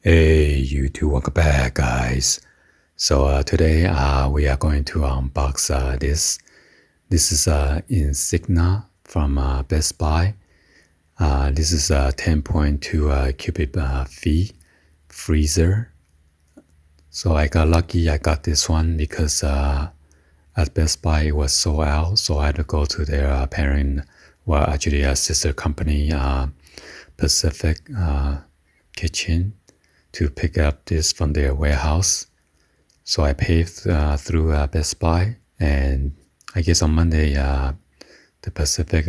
Hey, YouTube, welcome back, guys. So today we are going to unbox this. This is Insignia from Best Buy. This is a 10.2 cubic feet freezer. So I got lucky. I got this one because at Best Buy it was sold out. So I had to go to their parent, well, actually a sister company, Pacific Kitchen, to pick up this from their warehouse. So I paid through Best Buy, and I guess on Monday the Pacific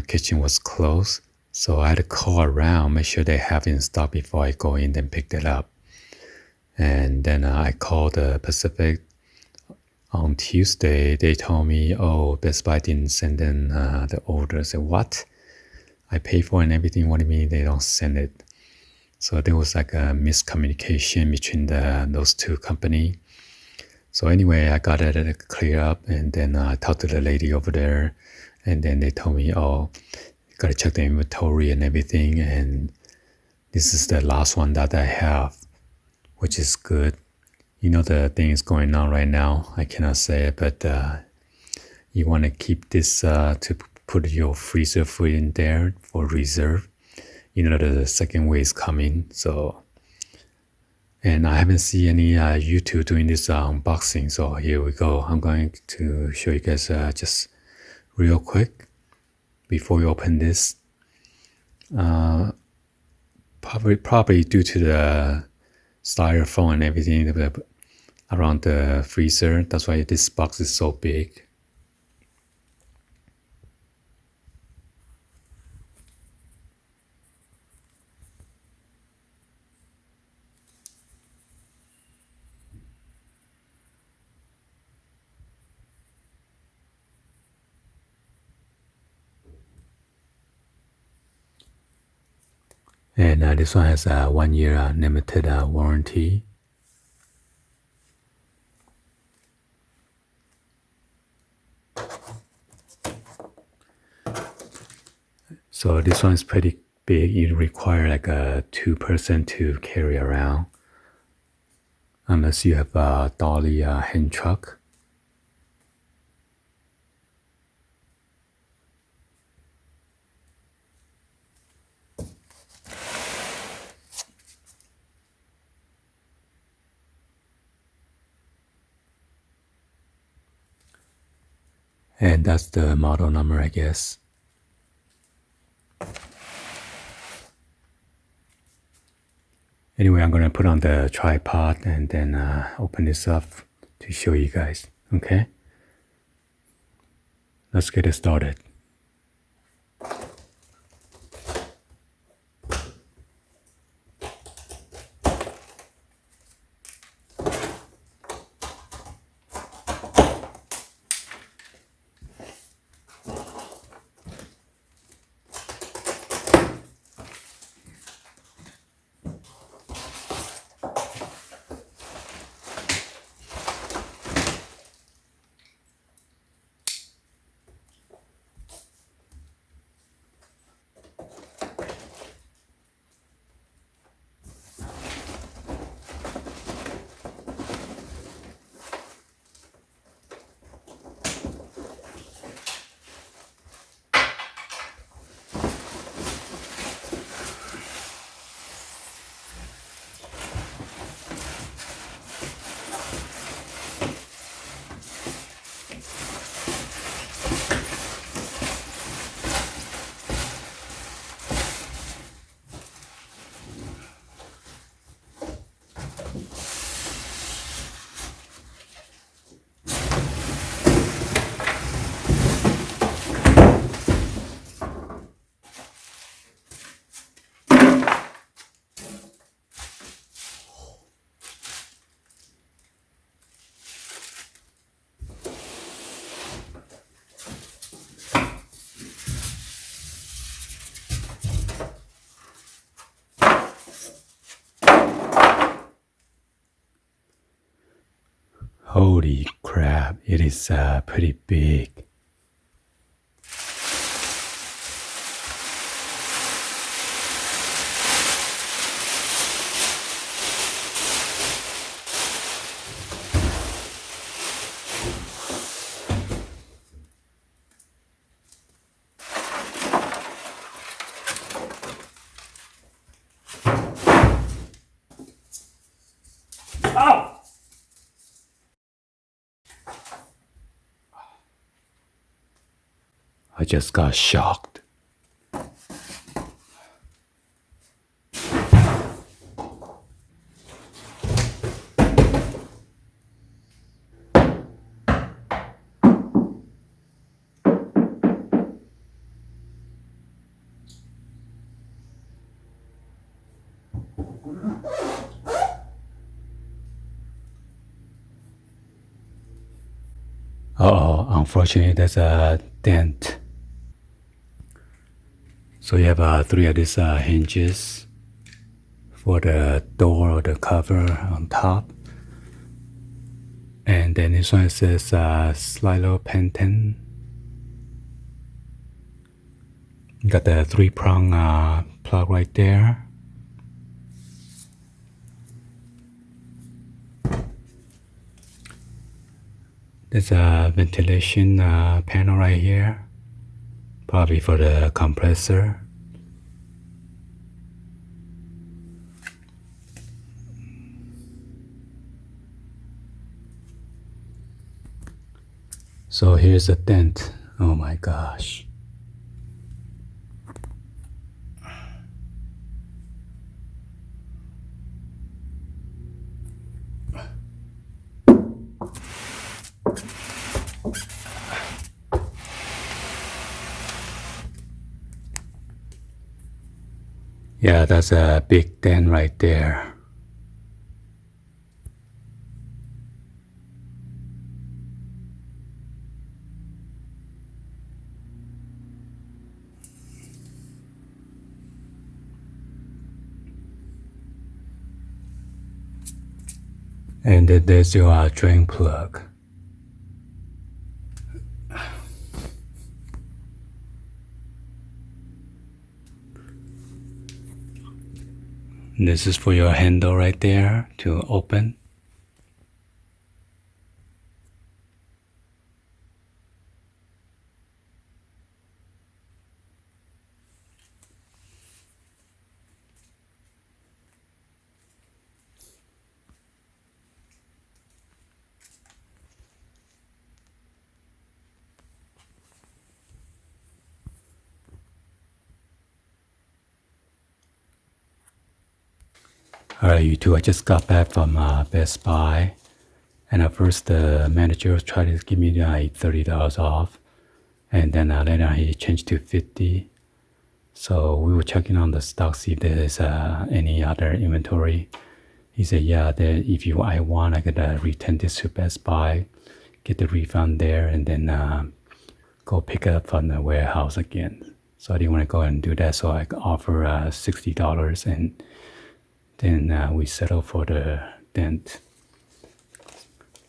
Kitchen was closed. So I had to call around, make sure they have it in stock before I go in and pick it up. And then I called the Pacific on Tuesday. They told me, oh, Best Buy didn't send in the order. I said, what? I paid for it and everything. What do you mean they don't send it? So there was like a miscommunication between those two companies. So anyway, I got it clear up, and then I talked to the lady over there, and then they told me, oh, you gotta check the inventory and everything, and this is the last one that I have, which is good. You know the thing is going on right now. I cannot say it, but you want to keep this to put your freezer food in there for reserve. You know the second wave is coming, so. And I haven't seen any YouTube doing this unboxing, so here we go. I'm going to show you guys just real quick before we open this. Probably due to the styrofoam and everything around the freezer. That's why this box is so big. And this one has a 1 year limited warranty. So this one is pretty big. It requires like a 2-person to carry around, unless you have a dolly hand truck. And that's the model number, I guess. Anyway, I'm going to put on the tripod and then open this up to show you guys, okay? Let's get it started. Holy crap, it is pretty big. I just got shocked. Uh-oh, unfortunately there's a dent. So you have 3 of these hinges for the door or the cover on top. And then this one says Slilo Penton. Got the 3-prong plug right there. There's a ventilation panel right here, probably for the compressor. So here's a dent. Oh my gosh. Yeah, that's a big dent right there. And then there's your drain plug. And this is for your handle right there to open. Alright, you two, I just got back from Best Buy. And at first the manager tried to give me like $30 off. And then later he changed to $50. So we were checking on the stock, see if there's any other inventory. He said, yeah, if I want, I could return this to Best Buy, get the refund there, and then go pick it up from the warehouse again. So I didn't want to go and do that, so I offer $60, and then we settled for the dent.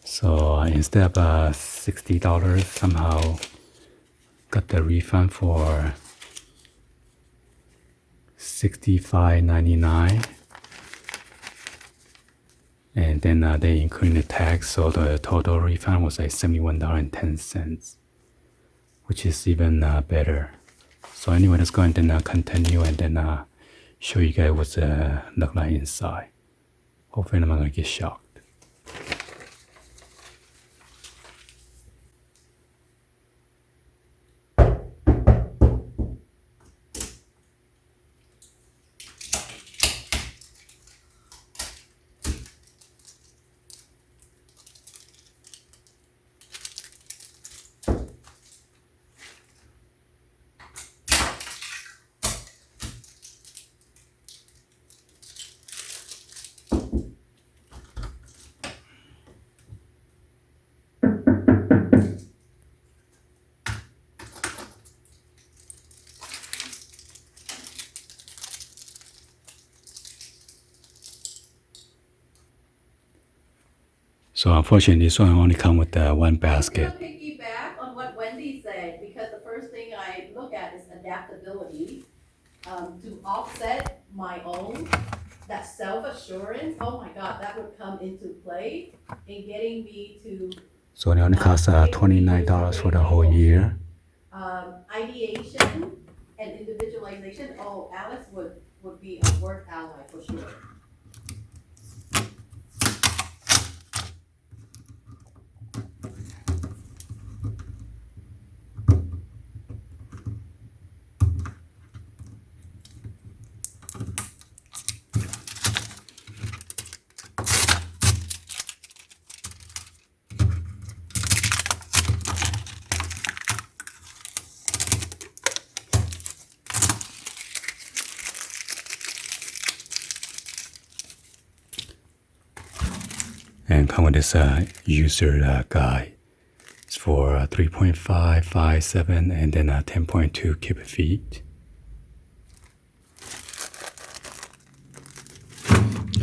So instead of $60, somehow got the refund for $65.99. And then they included the tax, so the total refund was like $71.10, which is even better. So anyway, let's go and then continue and then show you guys what's look like inside. Hopefully I'm not gonna get shocked. So unfortunately, this one only comes with one basket. I'm going to piggyback on what Wendy said, because the first thing I look at is adaptability. To offset my own, that self-assurance, oh my God, that would come into play in getting me to... So it only costs $29 for the whole year. Ideation and individualization, oh, Alex would be a work ally for sure. and come with this user guide. It's for 3.5, 5, 7, and then 10.2 cubic feet.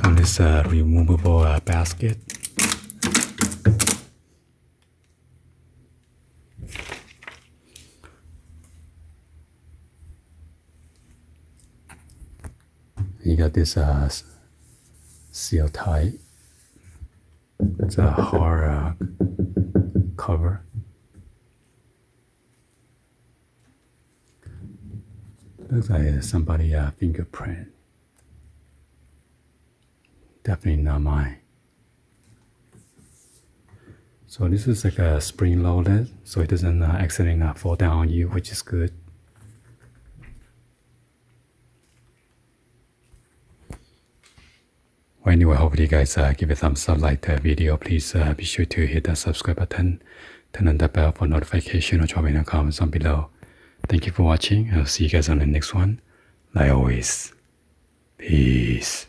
Come this removable basket. You got this seal tight. It's a hard cover. Looks like somebody's fingerprint. Definitely not mine. So this is like a spring loaded, so it doesn't accidentally fall down on you, which is good. Well, anyway, hopefully you guys give a thumbs up, like the video. Please be sure to hit the subscribe button, turn on the bell for notification, or drop in the comments down below. Thank you for watching. I'll see you guys on the next one. Like always, peace.